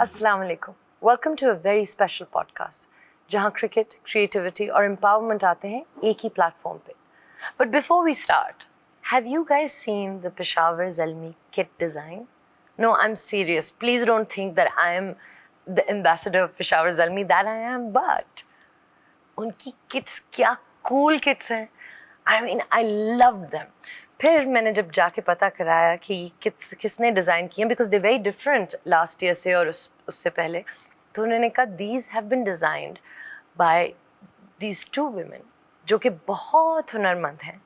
अस्सलाम वालेकुम, welcome to a very special podcast जहाँ क्रिकेट, क्रिएटिविटी और एम्पावरमेंट आते हैं एक ही प्लेटफॉर्म पे. But before we start, have you guys seen the Peshawar Zalmi kit design? No, I'm serious. Please don't think that I am the ambassador of Peshawar Zalmi. That I am, but उनकी kits क्या cool kits हैं. I mean I love them. फिर मैंने जब जाके पता कराया कि ये किट्स किसने डिज़ाइन किए हैं, because they very different last year से और उससे पहले, तो उन्होंने कहा these have been designed by these two women जो कि बहुत हुनरमंद हैं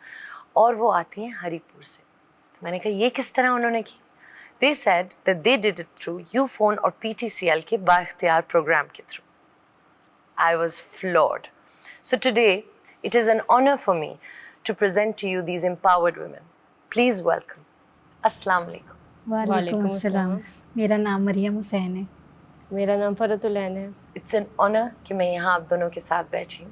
और वो आती हैं हरीपुर से. तो मैंने कहा ये किस तरह उन्होंने की. They said that they did it through UPhone और PTCL के बाइख्तियार प्रोग्राम के through. I was floored. So today, it is an honor for me to present to you these empowered women. Please welcome. Assalamu alaikum. वालेकुम अस्सलाम. मेरा नाम मरियम हुसैन है. मेरा नाम फरतुलैन है. It's an honor कि मैं यहाँ आप दोनों के साथ बैठी हूँ.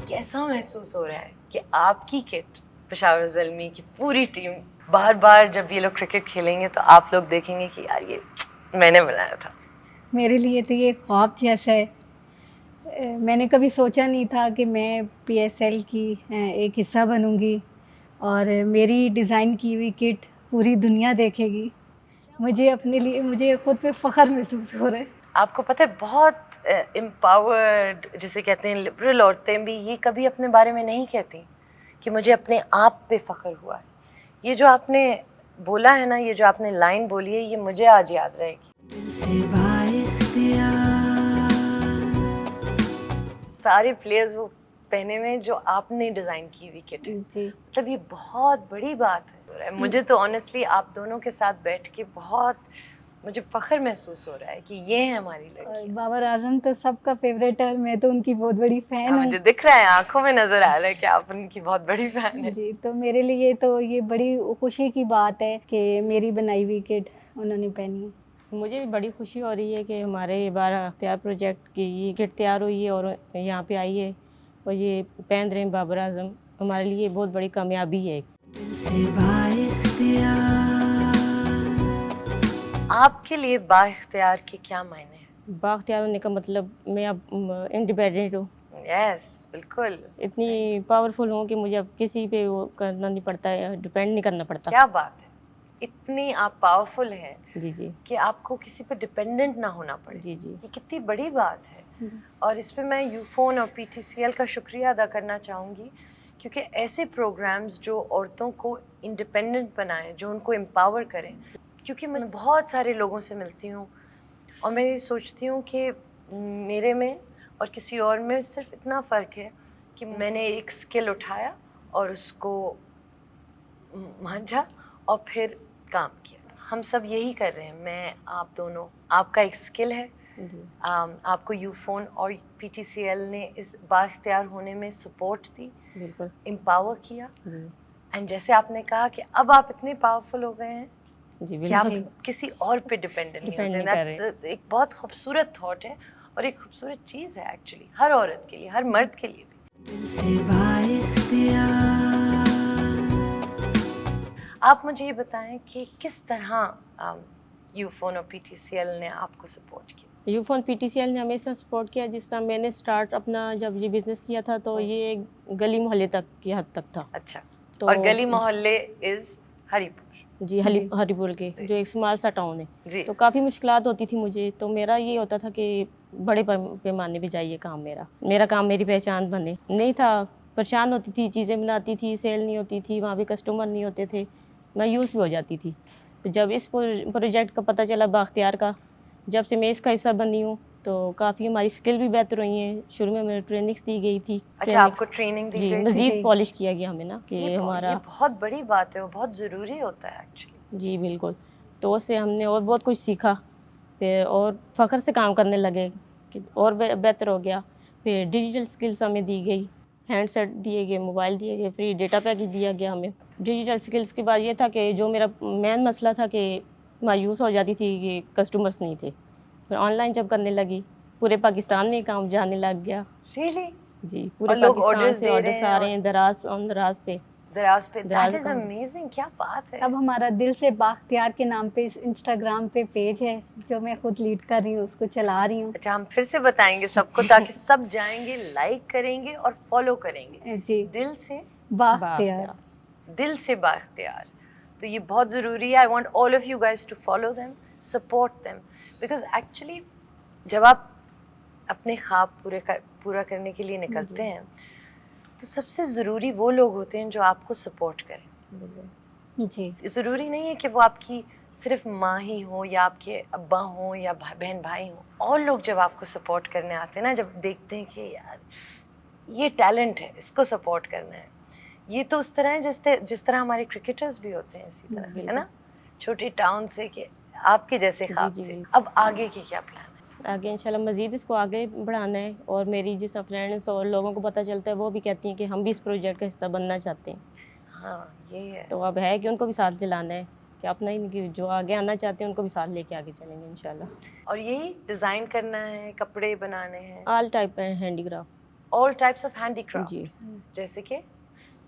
कैसा महसूस हो रहा है कि आपकी किट पेशावर ज़ल्मी की पूरी टीम बार बार जब ये लोग क्रिकेट खेलेंगे तो आप लोग देखेंगे कि यार ये मैंने बनाया था. मेरे लिए तो ये ख्वाब जैसा है. मैंने कभी सोचा नहीं था कि मैं PSL की एक हिस्सा बनूंगी और मेरी डिज़ाइन की हुई किट पूरी दुनिया देखेगी. मुझे खुद पे फ़ख्र महसूस हो रहा है. आपको पता है बहुत एम्पावर्ड जिसे कहते हैं लिबरल औरतें भी ये कभी अपने बारे में नहीं कहती कि मुझे अपने आप पे फ़ख्र हुआ है. ये जो आपने बोला है ना, ये जो आपने लाइन बोली है, ये मुझे आज याद रहेगी. सारे प्लेयर्स वो पहने में जो आपने डिज़ाइन की हुई किट है. जी. मतलब ये बहुत बड़ी बात है. मुझे तो ऑनेस्टली आप दोनों के साथ बैठ के बहुत मुझे फ़ख्र महसूस हो रहा है कि ये है हमारी लड़की. बाबर आजम तो सबका फेवरेट है और मैं तो उनकी बहुत बड़ी फ़ैन हूँ. मुझे दिख रहा है, आंखों में नज़र आ रहा है कि आप उनकी बहुत बड़ी फ़ैन है. जी. तो मेरे लिए तो ये बड़ी खुशी की बात है कि मेरी बनाई हुई किट उन्होंने पहनी है. मुझे भी बड़ी खुशी हो रही है कि हमारे बाइख्तियार प्रोजेक्ट की ये किट तैयार हुई है और यहाँ पे आई है और ये पहन रहे हैं बाबर आजम. हमारे लिए बहुत बड़ी कामयाबी है. आपके लिए बाइख्तियार के क्या मायने हैं? बाइख्तियार होने का मतलब मैं अब इंडिपेंडेंट हूँ. यस, बिल्कुल. इतनी पावरफुल हूँ कि मुझे अब किसी पे वो करना नहीं पड़ता है, डिपेंड नहीं करना पड़ता. क्या बात है. इतनी आप पावरफुल हैं जी जी कि आपको किसी पे डिपेंडेंट ना होना पड़े. जी जी. ये कितनी बड़ी बात है. और इस पे मैं यूफोन और PTCL का शुक्रिया अदा करना चाहूँगी क्योंकि ऐसे प्रोग्राम्स जो औरतों को इंडिपेंडेंट बनाएं, जो उनको एम्पावर करें. क्योंकि मैं बहुत सारे लोगों से मिलती हूँ और मैं ये सोचती हूँ कि मेरे में और किसी और में सिर्फ इतना फ़र्क है कि मैंने एक स्किल उठाया और उसको मांझा और फिर काम किया. हम सब यही कर रहे हैं. मैं, आप दोनों, आपका एक स्किल है. आपको यूफोन और PTCL ने इस बाइख्तियार होने में सपोर्ट दी, बिल्कुल एम्पावर किया. जी एंड जैसे आपने कहा कि अब आप इतने पावरफुल हो गए हैं जी. कि आप बिल्कुल किसी और पे डिपेंडेंट नहीं Depend होते. नहीं कर That's एक बहुत खूबसूरत थॉट है और एक खूबसूरत चीज़ है एक्चुअली हर औरत के लिए, हर मर्द के लिए भी. आप मुझे ये बताएं कि किस तरह यूफोन और PTCL ने आपको सपोर्ट किया. यूफोन PTCL ने हमेशा सपोर्ट किया. जिस तरह मैंने स्टार्ट अपना जब ये बिज़नेस किया था तो ये गली मोहल्ले तक की हद तक था. अच्छा. तो और गली मोहल्ले इज़ हरीपुर. जी हरीपुर के जो एक स्मॉल सा टाउन है. जी. तो काफ़ी मुश्किलात होती थी मुझे. तो मेरा ये होता था कि बड़े पैमाने पे जाइए काम. मेरा काम मेरी पहचान बने नहीं था. परेशान होती थी, चीज़ें बनाती थी, सेल नहीं होती थी, वहाँ पे कस्टमर नहीं होते थे, मैं यूज़ भी हो जाती थी. तो जब इस प्रोजेक्ट का पता चला बाइख्तियार का, जब से मैं इसका हिस्सा बनी हूँ तो काफ़ी हमारी स्किल भी बेहतर हुई हैं. शुरू में हमें ट्रेनिंग्स दी गई थी. अच्छा, आपको ट्रेनिंग दी जी गई थी? मज़ीद पॉलिश किया गया हमें ना कि हमारा. ये बहुत बड़ी बात है, वो बहुत ज़रूरी होता है एक्चुअली. जी बिल्कुल. तो उससे हमने और बहुत कुछ सीखा. फिर और फ़ख्र से काम करने लगे कि और बेहतर हो गया. फिर डिजिटल स्किल्स हमें दी गई, हैंडसेट दिए गए, मोबाइल दिए गए, फ्री डेटा पैकेज दिया गया हमें. डिजिटल स्किल्स के बाद ये था कि जो मेरा मेन मसला था कि मायूस हो जाती थी कि कस्टमर्स नहीं थे. फिर ऑनलाइन जब करने लगी पूरे पाकिस्तान में काम जाने लग गया. रियली? जी पूरे और लोग पाकिस्तान orders से दे रहे ऑर्डर्स हैं आ रहे हैं दराज पे। दराज पे। दराज दैट इज का। अमेजिंग, क्या बात है। अब हमारा दिल से बाख्तियार के नाम पे इंस्टाग्राम पे पेज है जो मैं खुद लीड कर रही हूँ, उसको चला रही हूँ। अच्छा, हम फिर से बताएंगे सबको ताकि सब जाएंगे, लाइक करेंगे और फॉलो करेंगे। जी, दिल से, बाख्तियार। दिल से बाख्तियार। तो ये बहुत ज़रूरी है। I want all of you guys to follow them, support them, because actually जब आप अपने ख्वाब पूरा करने के लिए निकलते हैं तो सबसे ज़रूरी वो लोग होते हैं जो आपको सपोर्ट करें। जी, ज़रूरी नहीं है कि वो आपकी सिर्फ माँ ही हो या आपके अब्बा हो या बहन भाई हो। और लोग जब आपको सपोर्ट करने आते हैं ना, जब देखते हैं कि यार ये टैलेंट है, इसको सपोर्ट करना है, ये तो उस तरह है जिस तरह हमारे क्रिकेटर्स भी होते हैं इसी तरह, है ना, छोटे टाउन से कि आपके जैसे ख्वाब जी, थे। बिल्कुल। अब आगे की क्या प्लान है? आगे इंशाल्लाह मज़ीद इसको आगे बढ़ाना है, और मेरी जिस फ्रेंड्स और लोगों को पता चलता है वो भी कहती हैं कि हम भी इस प्रोजेक्ट का हिस्सा बनना चाहते हैं। हाँ, ये है। तो अब है कि उनको भी साथ चलाना है, कि अपना ही नहीं कि जो आगे आना चाहते हैं उनको भी साथ लेके आगे चलेंगे इंशाल्लाह। और यही डिज़ाइन करना है, कपड़े बनाने हैं, ऑल टाइप है handicraft. All types of handicraft. जी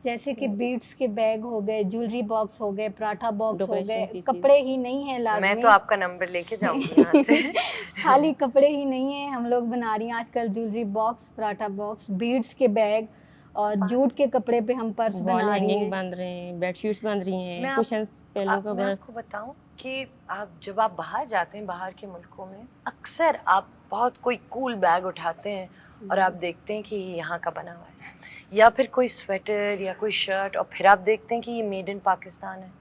जैसे कि बीड्स के बैग हो गए, ज्वेलरी बॉक्स हो गए, पराठा बॉक्स हो Decoration गए। pieces। कपड़े ही नहीं है लाजमी, मैं तो आपका नंबर लेके जाऊंगी यहाँ से। खाली कपड़े ही नहीं है, हम लोग बना रही हैं आजकल jewellery box, paratha box, beads के बैग, और जूट के कपड़े पे हम पर्स वॉल बना रही हैंगिंग हैं। बन रहे हैं, बेडशीट्स बन रही मैं हैं, आप- कुशन्स, पिलो मैं कवर्स। आपको बताऊं कि जब आप बाहर जाते हैं, बाहर के मुल्कों में अक्सर आप बहुत कोई कूल बैग उठाते हैं और आप देखते हैं कि ये यहाँ का बना हुआ है, या फिर कोई स्वेटर या कोई शर्ट, और फिर आप देखते हैं कि ये मेड इन पाकिस्तान है।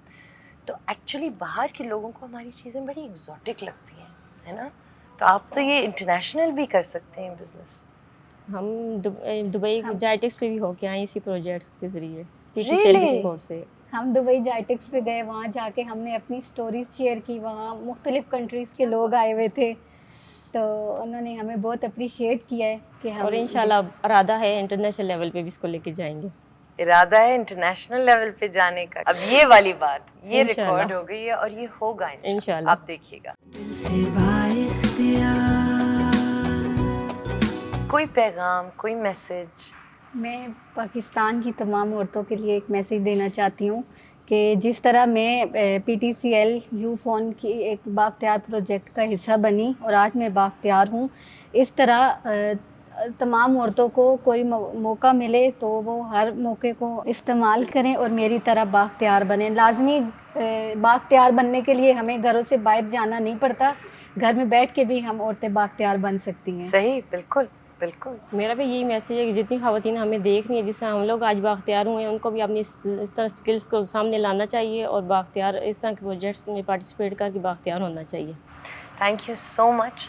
तो एक्चुअली बाहर के लोगों को हमारी चीज़ें बड़ी एग्जॉटिक लगती हैं, है ना। तो आप तो ये इंटरनेशनल भी कर सकते हैं बिजनेस। हम दुबई जाइटेक्स पे भी होके आए इसी प्रोजेक्ट्स के जरिए, पीटी सेल Really? की सपोर्ट से। हम दुबई जाइटेक्स पे गए, वहाँ जाके हमने अपनी स्टोरीज शेयर की। वहाँ मुख्तलिफ कंट्रीज़ के लोग आए हुए थे, तो उन्होंने हमें बहुत अप्रिशिएट किया है कि हम और इंशाल्लाह इरादा है इंटरनेशनल लेवल पे भी इसको लेके जाएंगे। इरादा है इंटरनेशनल लेवल पे जाने का। अब ये वाली बात ये इंशाल्लाह। रिकॉर्ड हो गई है और ये होगा इंशाल्लाह। आप देखिएगा। कोई पैगाम, कोई मैसेज? मैं पाकिस्तान की तमाम औरतों के लिए एक मैसेज देना चाहती हूँ कि जिस तरह मैं PTCL यूफोन की एक बाख्तियार प्रोजेक्ट का हिस्सा बनी और आज मैं बाख्तियार हूँ, इस तरह तमाम औरतों को कोई मौका मिले तो वो हर मौके को इस्तेमाल करें और मेरी तरह बाख्तियार बनें। लाजमी बाख्तियार बनने के लिए हमें घरों से बाहर जाना नहीं पड़ता, घर में बैठ के भी हम औरतें बाख्तियार बन सकती हैं। सही, बिल्कुल बिल्कुल। मेरा भी यही मैसेज है कि जितनी ख़वातीन हमें देख रही हैं, जिससे हम लोग आज बाख्तियार हुए हैं, उनको भी अपनी इस तरह स्किल्स को सामने लाना चाहिए और बाख्तियार इस तरह के प्रोजेक्ट्स में पार्टिसिपेट करके बाख्तियार होना चाहिए। Thank you so much.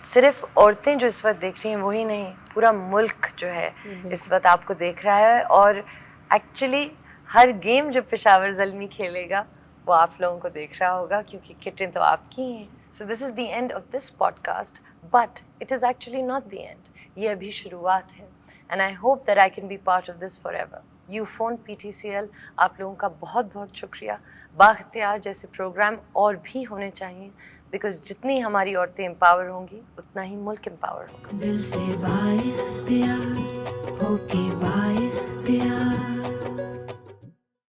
सिर्फ औरतें जो इस वक्त देख रही हैं वही नहीं, पूरा मुल्क जो है इस वक्त आपको देख रहा है। और एक्चुअली हर गेम जो पेशावर ज़ल्मी खेलेगा वो आप लोगों को देख रहा होगा, क्योंकि किटें तो आपकी हैं। So this is the end of this podcast, but it is actually not the end. ये अभी शुरुआत है, and I hope that I can be part of this for ever. Ufone PTCL, आप लोगों का बहुत बहुत शुक्रिया। बाख्तियार जैसे प्रोग्राम और भी होने चाहिए, बिकॉज जितनी हमारी औरतें एम्पावर होंगी उतना ही मुल्क एम्पावर होगा। दिल से बाइख्तियार होके बाइख्तियार।